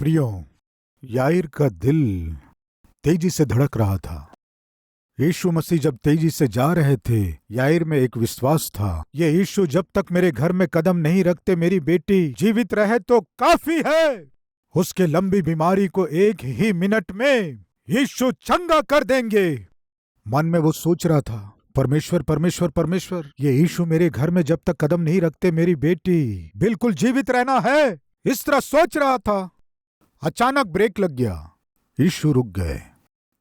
प्रियो, याईर का दिल तेजी से धड़क रहा था। यीशु मसीह जब तेजी से जा रहे थे, याईर में एक विश्वास था, ये यीशु जब तक मेरे घर में कदम नहीं रखते मेरी बेटी जीवित रहे तो काफी है। उसके लंबी बीमारी को एक ही मिनट में यीशु चंगा कर देंगे। मन में वो सोच रहा था, परमेश्वर परमेश्वर परमेश्वर, ये यीशु मेरे घर में जब तक कदम नहीं रखते मेरी बेटी बिल्कुल जीवित रहना है। इस तरह सोच रहा था। अचानक ब्रेक लग गया। यीशु रुक गए,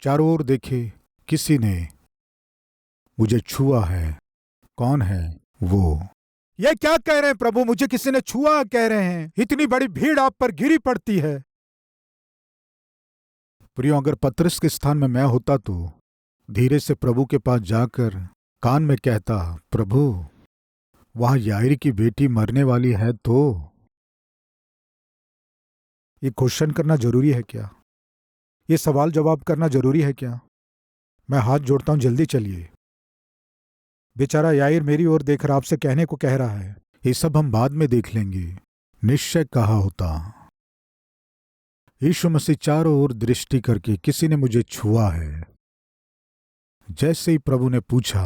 चारों ओर देखे, किसी ने मुझे छुआ है। कौन है वो? ये क्या कह रहे हैं प्रभु, मुझे किसी ने छुआ कह रहे हैं? इतनी बड़ी भीड़ आप पर घिरी पड़ती है। प्रियो, अगर पतरस के स्थान में मैं होता तो धीरे से प्रभु के पास जाकर कान में कहता, प्रभु वहां याईर की बेटी मरने वाली है। तो ये क्वेश्चन करना जरूरी है क्या? ये सवाल जवाब करना जरूरी है क्या? मैं हाथ जोड़ता हूं, जल्दी चलिए। बेचारा याईर मेरी ओर देख रहा, आपसे कहने को कह रहा है, ये सब हम बाद में देख लेंगे। निश्चय कहा होता। यीशु मसीह चारों ओर दृष्टि करके, किसी ने मुझे छुआ है। जैसे ही प्रभु ने पूछा,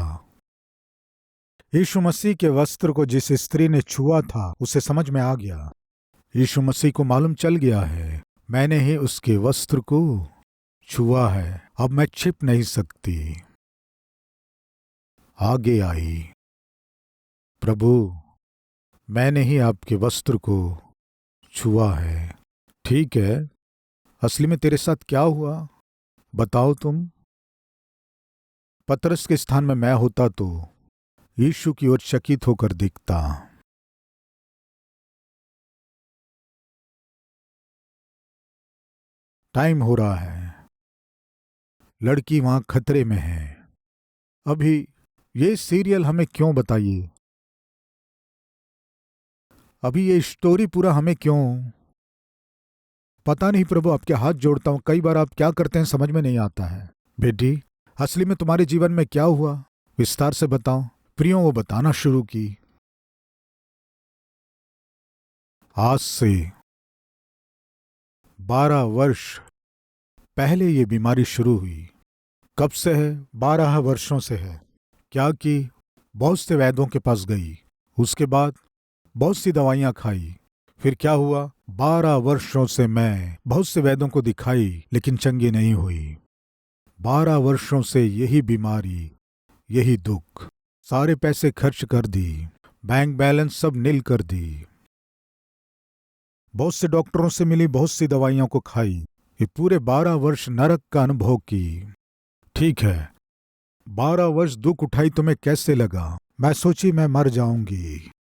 यीशु मसीह के वस्त्र को जिस स्त्री ने छुआ था उसे समझ में आ गया। यीशु मसीह को मालूम चल गया है, मैंने ही उसके वस्त्र को छुआ है, अब मैं छिप नहीं सकती। आगे आई, प्रभु मैंने ही आपके वस्त्र को छुआ है। ठीक है, असली में तेरे साथ क्या हुआ बताओ तुम। पतरस के स्थान में मैं होता तो यीशु की ओर चकित होकर देखता। टाइम हो रहा है, लड़की वहां खतरे में है। अभी ये सीरियल हमें क्यों बताइए? अभी ये स्टोरी पूरा हमें क्यों? पता नहीं प्रभु, आपके हाथ जोड़ता हूं, कई बार आप क्या करते हैं समझ में नहीं आता है। बेटी, असली में तुम्हारे जीवन में क्या हुआ, विस्तार से बताओ। प्रियो, वो बताना शुरू की। आज से 12 वर्ष पहले ये बीमारी शुरू हुई। कब से है? 12 वर्षों से है। क्या की? बहुत से वैद्यों के पास गई, उसके बाद बहुत सी दवाइयां खाई। फिर क्या हुआ? 12 वर्षों से मैं बहुत से वैद्यों को दिखाई लेकिन चंगी नहीं हुई। 12 वर्षों से यही बीमारी, यही दुख, सारे पैसे खर्च कर दी, बैंक बैलेंस सब नील कर दी। बहुत से डॉक्टरों से मिली, बहुत सी दवाइयों को खाई। ये पूरे 12 वर्ष नरक का अनुभव की। ठीक है, 12 वर्ष दुख उठाई, तुम्हें कैसे लगा? मैं सोची मैं मर जाऊंगी,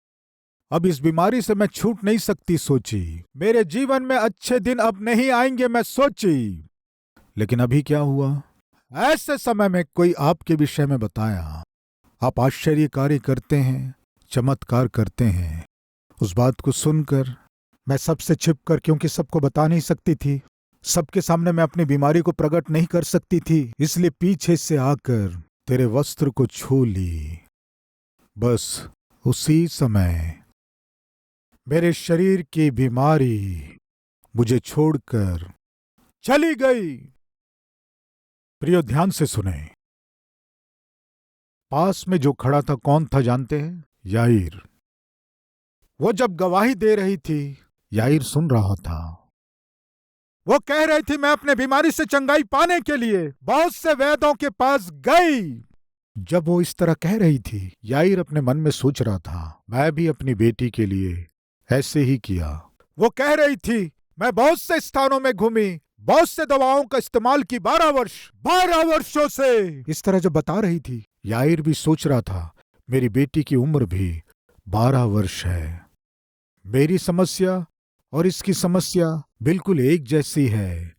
अब इस बीमारी से मैं छूट नहीं सकती। सोची मेरे जीवन में अच्छे दिन अब नहीं आएंगे, मैं सोची। लेकिन अभी क्या हुआ? ऐसे समय में कोई आपके विषय में बताया, आप आश्चर्य कार्य करते हैं, चमत्कार करते हैं। उस बात को सुनकर मैं सबसे छिपकर, क्योंकि सबको बता नहीं सकती थी, सबके सामने मैं अपनी बीमारी को प्रकट नहीं कर सकती थी, इसलिए पीछे से आकर तेरे वस्त्र को छू ली। बस उसी समय मेरे शरीर की बीमारी मुझे छोड़कर चली गई। प्रियो, ध्यान से सुने। पास में जो खड़ा था कौन था जानते हैं? याईर। वो जब गवाही दे रही थी, याईर सुन रहा था। वो कह रही थी, मैं अपने बीमारी से चंगाई पाने के लिए बहुत से वैद्यों के पास गई। जब वो इस तरह कह रही थी, याईर अपने मन में सोच रहा था, मैं भी अपनी बेटी के लिए ऐसे ही किया। वो कह रही थी, मैं बहुत से स्थानों में घूमी, बहुत से दवाओं का इस्तेमाल की, 12 वर्षों से। इस तरह जब बता रही थी, याईर भी सोच रहा था, मेरी बेटी की उम्र भी 12 वर्ष है। मेरी समस्या और इसकी समस्या बिल्कुल एक जैसी है।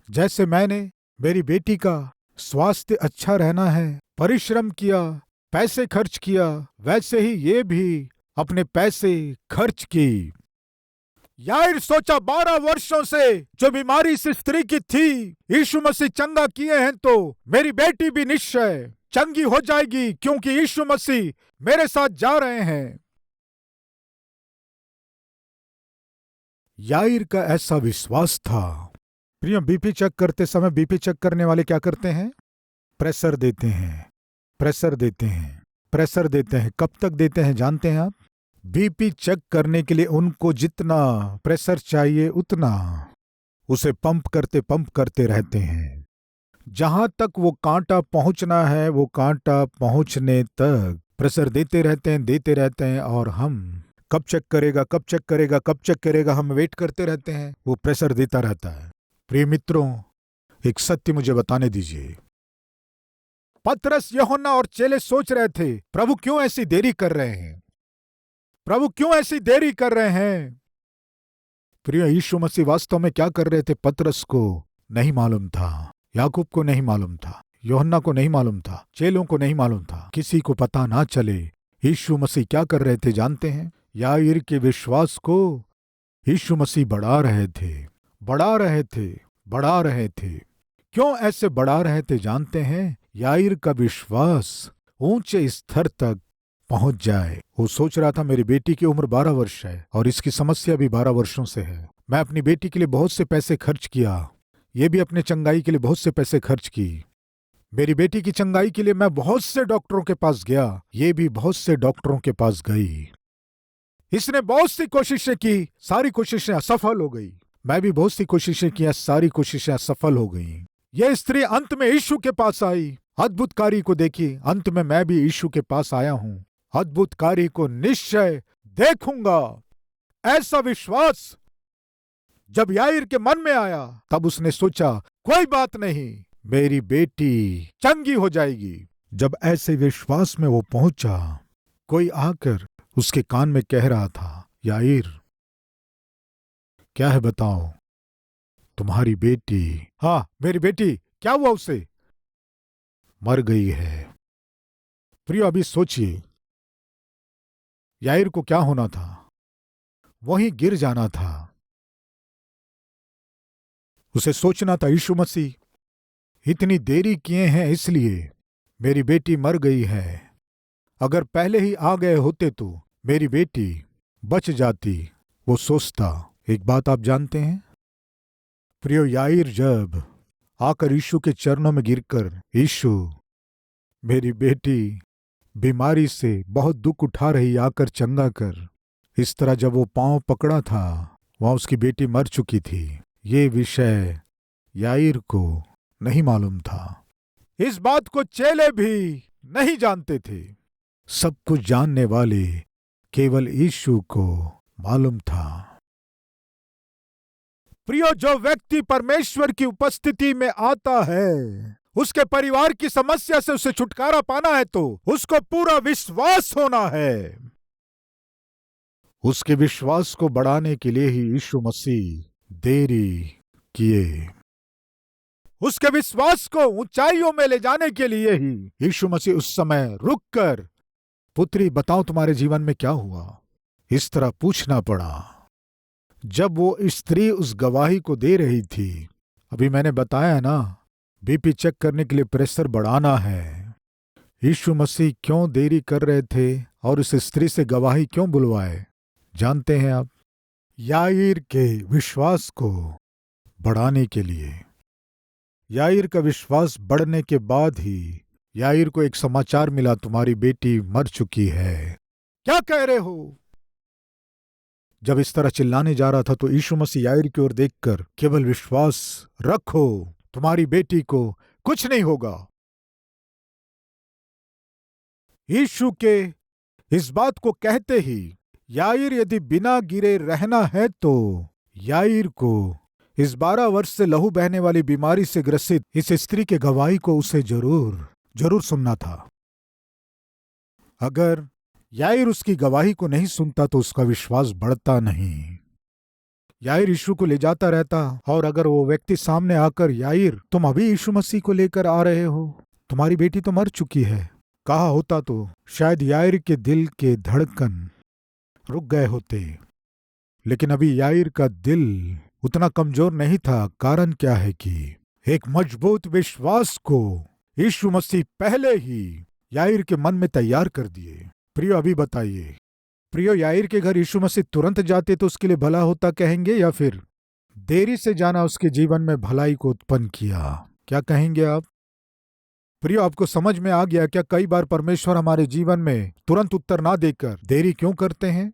जैसे मैंने मेरी बेटी का स्वास्थ्य अच्छा रहना है, परिश्रम किया, पैसे खर्च किया, वैसे ही ये भी अपने पैसे खर्च की। याईर सोचा, 12 वर्षों से जो बीमारी इस स्त्री की थी, यीशु मसीह चंगा किए हैं, तो मेरी बेटी भी निश्चय चंगी हो जाएगी, क्योंकि यीशु मसीह मेरे साथ जा रहे हैं। याईर का ऐसा विश्वास था। प्रिय, बीपी चेक करते समय बीपी चेक करने वाले क्या करते हैं? प्रेशर देते हैं, प्रेशर देते हैं, प्रेशर देते हैं। कब तक देते हैं जानते हैं आप? बीपी चेक करने के लिए उनको जितना प्रेशर चाहिए उतना उसे पंप करते रहते हैं। जहां तक वो कांटा पहुंचना है वो कांटा पहुंचने तक प्रेशर देते रहते हैं और हम कब चेक करेगा, कब चेक करेगा, कब चेक करेगा, हम वेट करते रहते हैं। वो प्रेशर देता रहता है। प्रिय मित्रों, एक सत्य मुझे बताने दीजिए। पतरस, यूहन्ना और चेले सोच रहे थे, प्रभु क्यों ऐसी देरी कर रहे हैं? प्रभु क्यों ऐसी देरी कर रहे हैं? प्रिय, यीशु मसीह वास्तव में क्या कर रहे थे पतरस को नहीं मालूम था, याकूब को नहीं मालूम था, यूहन्ना को नहीं मालूम था, चेलों को नहीं मालूम था, किसी को पता ना चले। यीशु मसीह क्या कर रहे थे जानते हैं? याईर के विश्वास को यीशु मसीह बढ़ा रहे थे, बढ़ा रहे थे, बढ़ा रहे थे। क्यों ऐसे बढ़ा रहे थे जानते हैं? याईर का विश्वास ऊंचे स्तर तक पहुंच जाए। वो सोच रहा था मेरी बेटी की उम्र 12 वर्ष है और इसकी समस्या भी 12 वर्षों से है। मैं अपनी बेटी के लिए बहुत से पैसे खर्च किया, ये भी अपने चंगाई के लिए बहुत से पैसे खर्च की। मेरी बेटी की चंगाई के लिए मैं बहुत से डॉक्टरों के पास गया, ये भी बहुत से डॉक्टरों के पास गई। इसने बहुत सी कोशिशें की, सारी कोशिशें असफल हो गई। मैं भी बहुत सी कोशिशें की, सारी कोशिशें असफल हो गई। यह स्त्री अंत में यीशु के पास आई, अद्भुत कार्य को देखी। अंत में मैं भी यीशु के पास आया हूं, अद्भुत कार्य को निश्चय देखूंगा। ऐसा विश्वास जब याईर के मन में आया तब उसने सोचा कोई बात नहीं, मेरी बेटी चंगी हो जाएगी। जब ऐसे विश्वास में वो पहुंचा, कोई आकर उसके कान में कह रहा था, याईर क्या है बताओ, तुम्हारी बेटी, हाँ मेरी बेटी, क्या हुआ उसे? मर गई है। प्रिय, अभी सोचिए, याईर को क्या होना था? वहीं गिर जाना था। उसे सोचना था, यीशु मसीह इतनी देरी किए हैं इसलिए मेरी बेटी मर गई है। अगर पहले ही आ गए होते तो मेरी बेटी बच जाती। वो सोचता। एक बात आप जानते हैं प्रियो, याईर जब आकर यीशु के चरणों में गिरकर, यीशु मेरी बेटी बीमारी से बहुत दुख उठा रही, आकर चंगा कर, इस तरह जब वो पांव पकड़ा था, वहां उसकी बेटी मर चुकी थी। ये विषय याईर को नहीं मालूम था। इस बात को चेले भी नहीं जानते थे। सब कुछ जानने वाले केवल यीशु को मालूम था। प्रियो, जो व्यक्ति परमेश्वर की उपस्थिति में आता है, उसके परिवार की समस्या से उसे छुटकारा पाना है तो उसको पूरा विश्वास होना है। उसके विश्वास को बढ़ाने के लिए ही यीशु मसीह देरी किए। उसके विश्वास को ऊंचाइयों में ले जाने के लिए ही यीशु मसीह उस समय रुककर, पुत्री बताओ तुम्हारे जीवन में क्या हुआ, इस तरह पूछना पड़ा। जब वो स्त्री उस गवाही को दे रही थी, अभी मैंने बताया ना, बीपी चेक करने के लिए प्रेशर बढ़ाना है। यीशु मसीह क्यों देरी कर रहे थे और उस स्त्री से गवाही क्यों बुलवाए जानते हैं आप? याईर के विश्वास को बढ़ाने के लिए। याईर का विश्वास बढ़ने के बाद ही याईर को एक समाचार मिला, तुम्हारी बेटी मर चुकी है। क्या कह रहे हो? जब इस तरह चिल्लाने जा रहा था तो यीशु मसीह याईर की ओर देखकर, केवल विश्वास रखो, तुम्हारी बेटी को कुछ नहीं होगा। यीशु के इस बात को कहते ही याईर यदि बिना गिरे रहना है तो याईर को इस 12 वर्ष से लहू बहने वाली बीमारी से ग्रसित इस स्त्री के गवाही को उसे जरूर सुनना था। अगर याईर उसकी गवाही को नहीं सुनता तो उसका विश्वास बढ़ता नहीं। याईर यीशु को ले जाता रहता, और अगर वो व्यक्ति सामने आकर, याईर तुम अभी यीशु मसीह को लेकर आ रहे हो, तुम्हारी बेटी तो मर चुकी है, कहा होता तो शायद याईर के दिल के धड़कन रुक गए होते। लेकिन अभी याईर का दिल उतना कमजोर नहीं था। कारण क्या है कि एक मजबूत विश्वास को यीशु मसीह पहले ही याईर के मन में तैयार कर दिए। प्रिय, अभी बताइए, प्रियो, याईर के घर यीशु मसीह तुरंत जाते तो उसके लिए भला होता कहेंगे, या फिर देरी से जाना उसके जीवन में भलाई को उत्पन्न किया? क्या कहेंगे आप? प्रियो, आपको समझ में आ गया क्या कई बार परमेश्वर हमारे जीवन में तुरंत उत्तर ना देकर देरी क्यों करते हैं?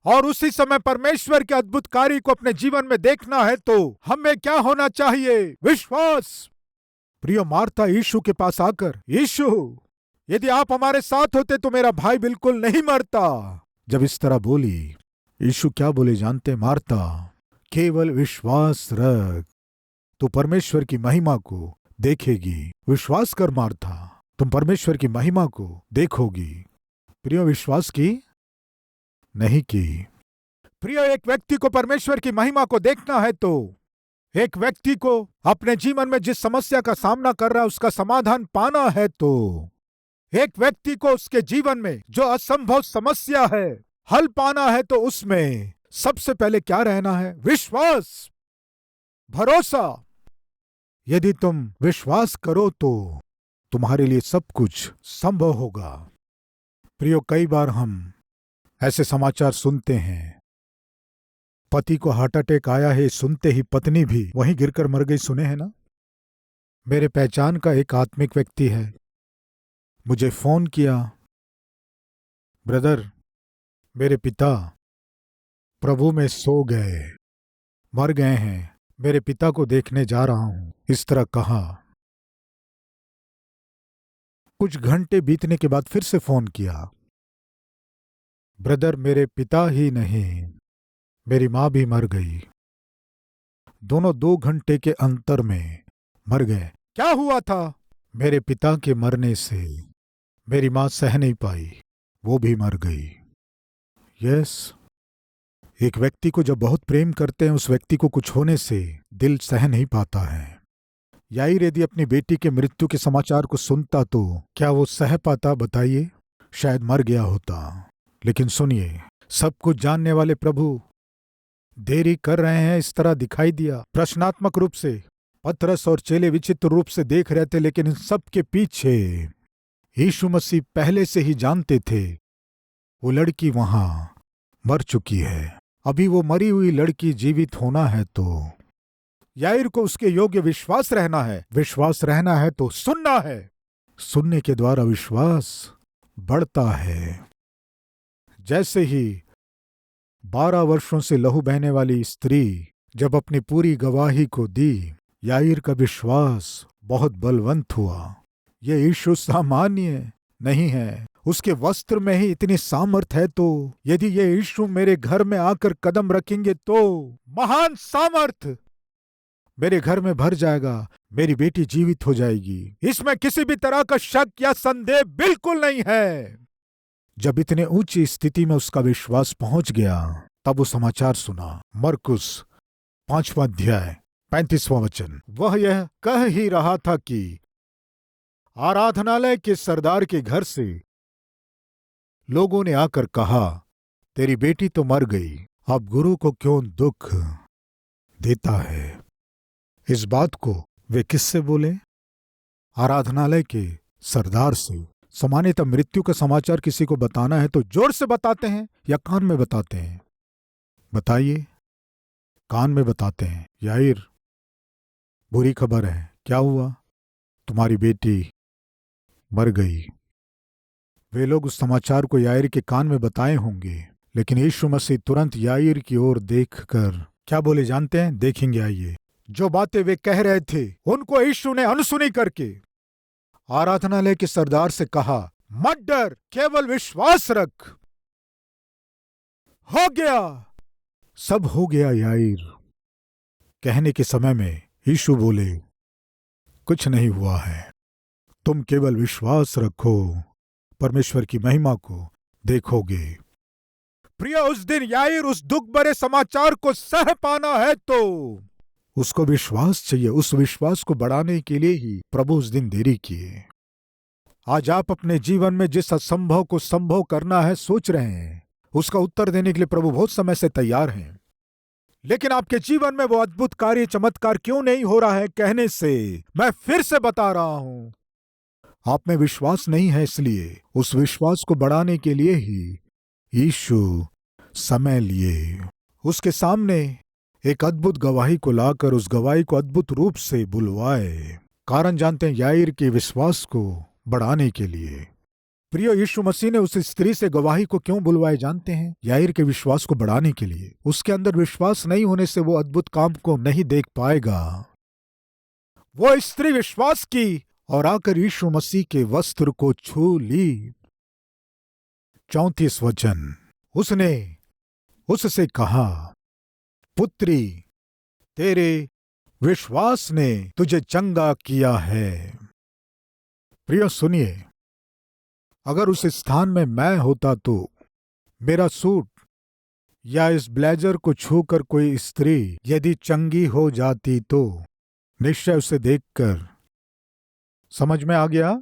और उसी समय परमेश्वर के अद्भुत कार्य को अपने जीवन में देखना है तो हमें क्या होना चाहिए? विश्वास। प्रियो, मार्था यीशु के पास आकर, यीशु, यदि आप हमारे साथ होते तो मेरा भाई बिल्कुल नहीं मरता। जब इस तरह बोली, यीशु क्या बोले जानते? मार्था, केवल विश्वास रख, तो परमेश्वर की महिमा को देखेगी। विश्वास कर मार्था, तुम परमेश्वर की महिमा को देखोगी। प्रियो, विश्वास की? नहीं की। प्रियो, एक व्यक्ति को परमेश्वर की महिमा को देखना है तो एक व्यक्ति को अपने जीवन में जिस समस्या का सामना कर रहा है उसका समाधान पाना है तो एक व्यक्ति को उसके जीवन में जो असंभव समस्या है हल पाना है तो उसमें सबसे पहले क्या रहना है? विश्वास, भरोसा। यदि तुम विश्वास करो तो तुम्हारे लिए सब कुछ संभव होगा। प्रियो, कई बार हम ऐसे समाचार सुनते हैं, पति को हार्ट अटैक आया है, सुनते ही पत्नी भी वहीं गिरकर मर गई। सुने हैं ना? मेरे पहचान का एक आत्मिक व्यक्ति है, मुझे फोन किया, ब्रदर, मेरे पिता प्रभु में सो गए, मर गए हैं, मेरे पिता को देखने जा रहा हूं, इस तरह कहा। कुछ घंटे बीतने के बाद फिर से फोन किया, ब्रदर, मेरे पिता ही नहीं, मेरी मां भी मर गई, दोनों 2 घंटे के अंतर में मर गए। क्या हुआ था? मेरे पिता के मरने से मेरी मां सह नहीं पाई, वो भी मर गई। यस, एक व्यक्ति को जब बहुत प्रेम करते हैं उस व्यक्ति को कुछ होने से दिल सह नहीं पाता है। याईर यदि अपनी बेटी के मृत्यु के समाचार को सुनता तो क्या वो सह पाता? बताइए, शायद मर गया होता। लेकिन सुनिए, सब कुछ जानने वाले प्रभु देरी कर रहे हैं, इस तरह दिखाई दिया। प्रश्नात्मक रूप से पतरस और चेले विचित्र रूप से देख रहे थे, लेकिन इन सब के पीछे यीशु मसीह पहले से ही जानते थे वो लड़की वहां मर चुकी है, अभी वो मरी हुई लड़की जीवित होना है तो याईर को उसके योग्य विश्वास रहना है। विश्वास रहना है तो सुनना है, सुनने के द्वारा विश्वास बढ़ता है। जैसे ही 12 वर्षों से लहू बहने वाली स्त्री जब अपनी पूरी गवाही को दी, याईर का विश्वास बहुत बलवंत हुआ। ये यीशु सामान्य नहीं है, उसके वस्त्र में ही इतनी सामर्थ है, तो यदि ये यीशु मेरे घर में आकर कदम रखेंगे तो महान सामर्थ मेरे घर में भर जाएगा, मेरी बेटी जीवित हो जाएगी, इसमें किसी भी तरह का शक या संदेह बिल्कुल नहीं है। जब इतने ऊंची स्थिति में उसका विश्वास पहुंच गया तब वो समाचार सुना। मरकुस 5वां अध्याय 35वां वचन। वह यह कह ही रहा था कि आराधनालय के सरदार के घर से लोगों ने आकर कहा, तेरी बेटी तो मर गई, अब गुरु को क्यों दुख देता है? इस बात को वे किससे बोले? आराधनालय के सरदार से। सामान्यतः मृत्यु का समाचार किसी को बताना है तो जोर से बताते हैं या कान में बताते हैं? बताइए, कान में बताते हैं। याईर, बुरी खबर है, क्या हुआ? तुम्हारी बेटी मर गई। वे लोग उस समाचार को याईर के कान में बताए होंगे, लेकिन यीशु मसीह तुरंत याईर की ओर देखकर क्या बोले जानते हैं? देखेंगे, आइए। जो बातें वे कह रहे थे उनको यीशु ने अनसुनी करके आराधनालय के सरदार से कहा, मत डर, केवल विश्वास रख। हो गया, सब हो गया याईर। कहने के समय में यीशु बोले, कुछ नहीं हुआ है, तुम केवल विश्वास रखो, परमेश्वर की महिमा को देखोगे। प्रिय, उस दिन याईर उस दुख भरे समाचार को सह पाना है तो उसको विश्वास चाहिए। उस विश्वास को बढ़ाने के लिए ही प्रभु उस दिन देरी किए। आज आप अपने जीवन में जिस असंभव को संभव करना है सोच रहे हैं, उसका उत्तर देने के लिए प्रभु बहुत समय से तैयार हैं, लेकिन आपके जीवन में वो अद्भुत कार्य चमत्कार क्यों नहीं हो रहा है कहने से मैं फिर से बता रहा हूं, आप में विश्वास नहीं है। इसलिए उस विश्वास को बढ़ाने के लिए ही यीशु समय लिए उसके सामने एक अद्भुत गवाही को लाकर उस गवाही को अद्भुत रूप से बुलवाए। कारण जानते हैं, याईर के विश्वास को बढ़ाने के लिए। प्रिय, यीशु मसीह ने उस स्त्री से गवाही को क्यों बुलवाए जानते हैं? याईर के विश्वास को बढ़ाने के लिए। उसके अंदर विश्वास नहीं होने से वो अद्भुत काम को नहीं देख पाएगा। वो स्त्री विश्वास की और आकर यीशु मसीह के वस्त्र को छू ली। 34 वचन, उसने उससे कहा, पुत्री, तेरे विश्वास ने तुझे चंगा किया है। प्रिय सुनिए, अगर उस स्थान में मैं होता तो मेरा सूट या इस ब्लेजर को छूकर कोई स्त्री यदि चंगी हो जाती तो निश्चय उसे देखकर समझ में आ गया।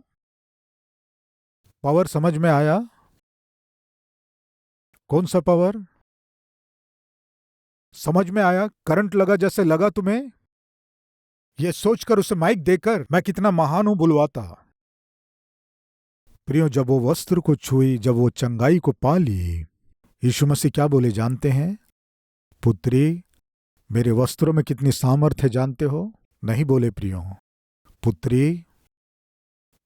पावर समझ में आया? कौन सा पावर समझ में आया? करंट लगा जैसे लगा तुम्हें? यह सोचकर उसे माइक देकर मैं कितना महान हूं बुलवाता। प्रियो, जब वो वस्त्र को छुई, जब वो चंगाई को पा ली, यीशु मसीह क्या बोले जानते हैं? पुत्री, मेरे वस्त्रों में कितनी सामर्थ्य जानते हो? नहीं बोले प्रियो, पुत्री,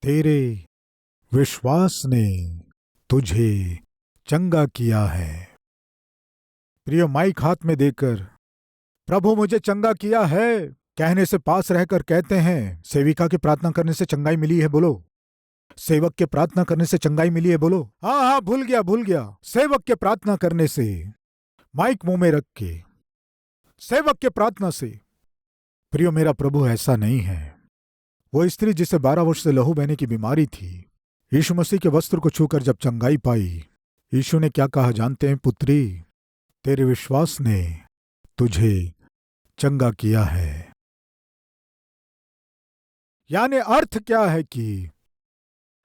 तेरे विश्वास ने तुझे चंगा किया है। प्रियो, माइक हाथ में देकर प्रभु मुझे चंगा किया है कहने से पास रहकर कहते हैं, सेविका की प्रार्थना करने से चंगाई मिली है, बोलो। सेवक के प्रार्थना करने से चंगाई मिली है, बोलो। हाँ, भूल गया। सेवक के प्रार्थना करने से, माइक मुंह में रख के, सेवक के प्रार्थना से। प्रियो, मेरा प्रभु ऐसा नहीं है। वो स्त्री जिसे 12 वर्ष से लहू बहने की बीमारी थी, यीशु मसीह के वस्त्र को छूकर जब चंगाई पाई, यीशु ने क्या कहा जानते हैं? पुत्री, तेरे विश्वास ने तुझे चंगा किया है। यानी अर्थ क्या है कि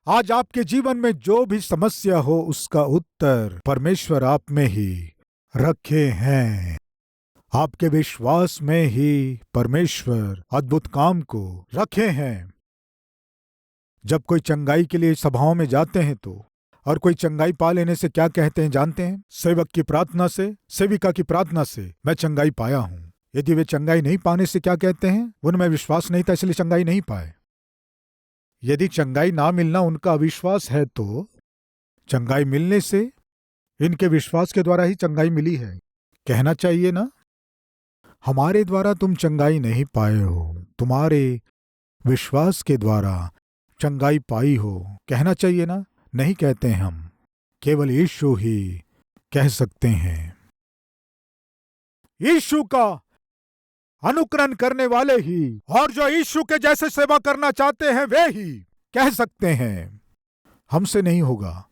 आज आपके जीवन में जो भी समस्या हो उसका उत्तर परमेश्वर आप में ही रखे हैं। आपके विश्वास में ही परमेश्वर अद्भुत काम को रखे हैं। जब कोई चंगाई के लिए सभाओं में जाते हैं तो, और कोई चंगाई पा लेने से क्या कहते हैं जानते हैं? सेवक की प्रार्थना से, सेविका की प्रार्थना से मैं चंगाई पाया हूं। यदि वे चंगाई नहीं पाने से क्या कहते हैं? उनमें विश्वास नहीं था इसलिए चंगाई नहीं पाए। यदि चंगाई ना मिलना उनका अविश्वास है तो चंगाई मिलने से इनके विश्वास के द्वारा ही चंगाई मिली है। कहना चाहिए ना, हमारे द्वारा तुम चंगाई नहीं पाए हो, तुम्हारे विश्वास के द्वारा चंगाई पाई हो। कहना चाहिए ना? नहीं कहते हम, केवल यीशु ही कह सकते हैं। यीशु का अनुकरण करने वाले ही और जो यीशु के जैसे सेवा करना चाहते हैं वे ही कह सकते हैं। हमसे नहीं होगा।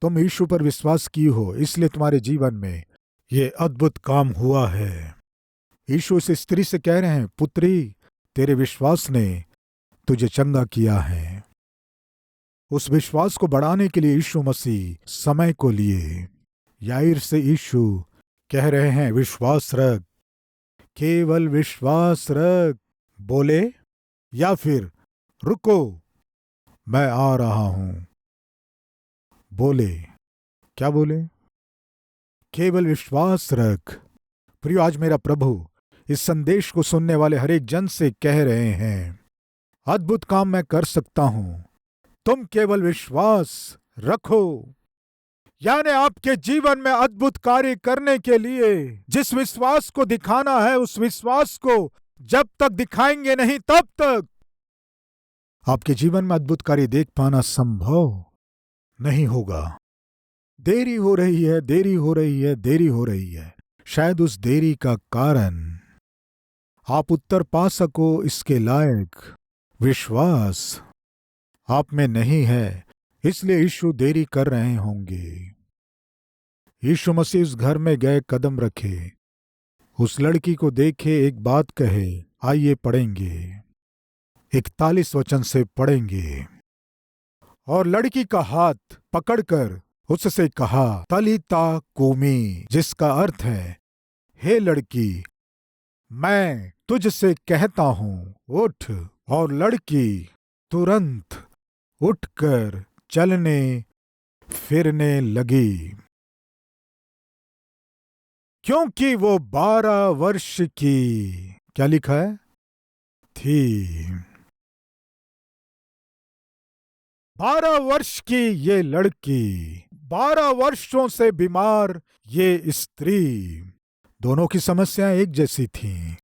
तुम यीशु पर विश्वास की हो, इसलिए तुम्हारे जीवन में ये अद्भुत काम हुआ है। यीशु इस स्त्री से कह रहे हैं, पुत्री, तेरे विश्वास ने तुझे चंगा किया है। उस विश्वास को बढ़ाने के लिए यीशु मसीह समय को लिए। याईर से यीशु कह रहे हैं, विश्वास रख, केवल विश्वास रख। बोले या फिर रुको, मैं आ रहा हूं। बोले, क्या बोले? केवल विश्वास रख। प्रियो, आज मेरा प्रभु इस संदेश को सुनने वाले हर एक जन से कह रहे हैं, अद्भुत काम मैं कर सकता हूं, तुम केवल विश्वास रखो। यानी आपके जीवन में अद्भुत कार्य करने के लिए जिस विश्वास को दिखाना है, उस विश्वास को जब तक दिखाएंगे नहीं तब तक आपके जीवन में अद्भुत कार्य देख पाना संभव नहीं होगा। देरी हो रही है, देरी हो रही है, देरी हो रही है। शायद उस देरी का कारण आप उत्तर पा सको इसके लायक विश्वास आप में नहीं है, इसलिए यीशु देरी कर रहे होंगे। यीशु मसीह उस घर में गए, कदम रखे, उस लड़की को देखे, एक बात कहे। आइए पढ़ेंगे, 41 वचन से पढ़ेंगे। और लड़की का हाथ पकड़कर उससे कहा, तलीता कूमी, जिसका अर्थ है, हे लड़की, मैं तुझसे कहता हूं, उठ। और लड़की तुरंत उठकर चलने फिरने लगी। क्योंकि वो 12 वर्ष की, क्या लिखा है, थी। 12 वर्ष की ये लड़की, 12 वर्षों से बीमार ये स्त्री, दोनों की समस्याएं एक जैसी थीं।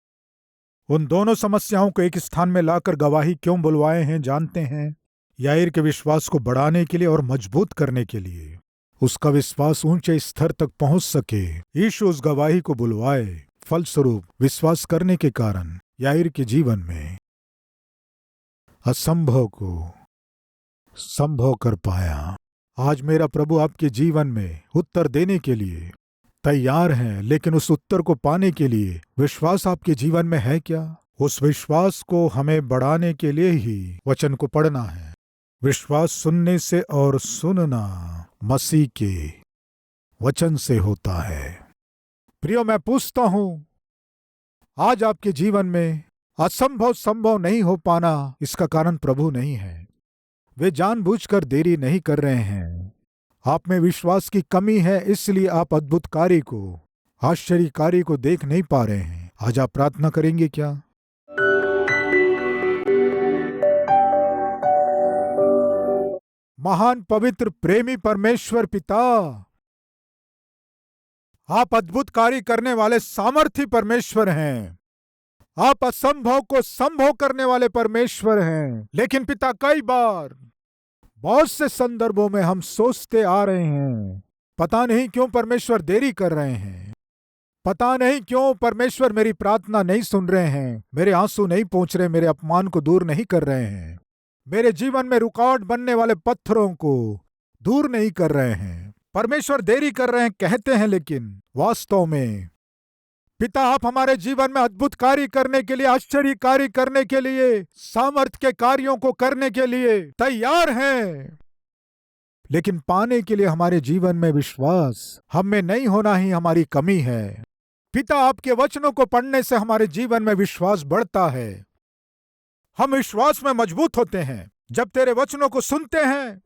उन दोनों समस्याओं को एक स्थान में लाकर गवाही क्यों बुलवाए हैं जानते हैं? याईर के विश्वास को बढ़ाने के लिए और मजबूत करने के लिए, उसका विश्वास ऊंचे स्तर तक पहुंच सके। यीशु उस गवाही को बुलवाए। फलस्वरूप विश्वास करने के कारण याईर के जीवन में असंभव को संभव कर पाया। आज मेरा प्रभु आपके जीवन में उत्तर देने के लिए तैयार हैं, लेकिन उस उत्तर को पाने के लिए विश्वास आपके जीवन में है क्या? उस विश्वास को हमें बढ़ाने के लिए ही वचन को पढ़ना है। विश्वास सुनने से और सुनना मसीह के वचन से होता है। प्रियो, मैं पूछता हूं, आज आपके जीवन में असंभव संभव नहीं हो पाना, इसका कारण प्रभु नहीं है। वे जानबूझकर देरी नहीं कर रहे हैं। आप में विश्वास की कमी है, इसलिए आप अद्भुत कार्य को, आश्चर्य कार्य को देख नहीं पा रहे हैं। आज आप प्रार्थना करेंगे क्या? महान पवित्र प्रेमी परमेश्वर पिता, आप अद्भुत कार्य करने वाले सामर्थी परमेश्वर हैं। आप असंभव को संभव करने वाले परमेश्वर हैं। लेकिन पिता, कई बार बहुत से संदर्भों में हम सोचते आ रहे हैं, पता नहीं क्यों परमेश्वर देरी कर रहे हैं, पता नहीं क्यों परमेश्वर मेरी प्रार्थना नहीं सुन रहे हैं, मेरे आंसू नहीं पहुंच रहे, मेरे अपमान को दूर नहीं कर रहे हैं, मेरे जीवन में रुकावट बनने वाले पत्थरों को दूर नहीं कर रहे हैं। परमेश्वर देरी कर रहे हैं कहते हैं, लेकिन वास्तव में पिता, आप हमारे जीवन में अद्भुत कार्य करने के लिए, आश्चर्य कार्य करने के लिए, सामर्थ के कार्यों को करने के लिए तैयार हैं। लेकिन पाने के लिए हमारे जीवन में विश्वास हम में नहीं होना ही हमारी कमी है। पिता, आपके वचनों को पढ़ने से हमारे जीवन में विश्वास बढ़ता है। हम विश्वास में मजबूत होते हैं जब तेरे वचनों को सुनते हैं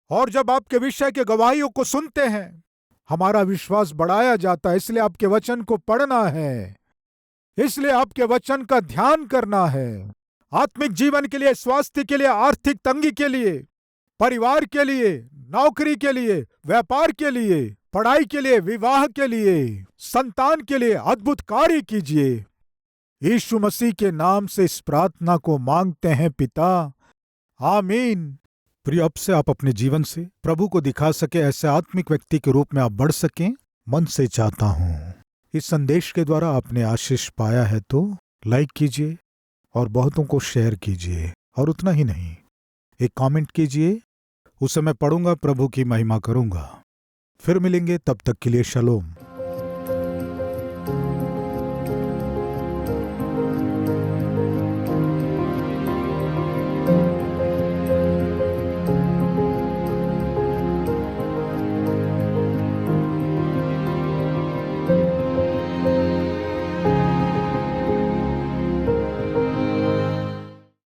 और जब आपके विषय के गवाहियों को सुनते हैं। हमारा विश्वास बढ़ाया जाता है। इसलिए आपके वचन को पढ़ना है, इसलिए आपके वचन का ध्यान करना है। आत्मिक जीवन के लिए, स्वास्थ्य के लिए, आर्थिक तंगी के लिए, परिवार के लिए, नौकरी के लिए, व्यापार के लिए, पढ़ाई के लिए, विवाह के लिए, संतान के लिए अद्भुत कार्य कीजिए। यीशु मसीह के नाम से इस प्रार्थना को मांगते हैं पिता, आमीन। प्रिय, अब से आप अपने जीवन से प्रभु को दिखा सके, ऐसे आत्मिक व्यक्ति के रूप में आप बढ़ सकें, मन से चाहता हूं। इस संदेश के द्वारा आपने आशीष पाया है तो लाइक कीजिए और बहुतों को शेयर कीजिए, और उतना ही नहीं, एक कमेंट कीजिए, उसे मैं पढ़ूंगा, प्रभु की महिमा करूंगा। फिर मिलेंगे, तब तक के लिए शलोम।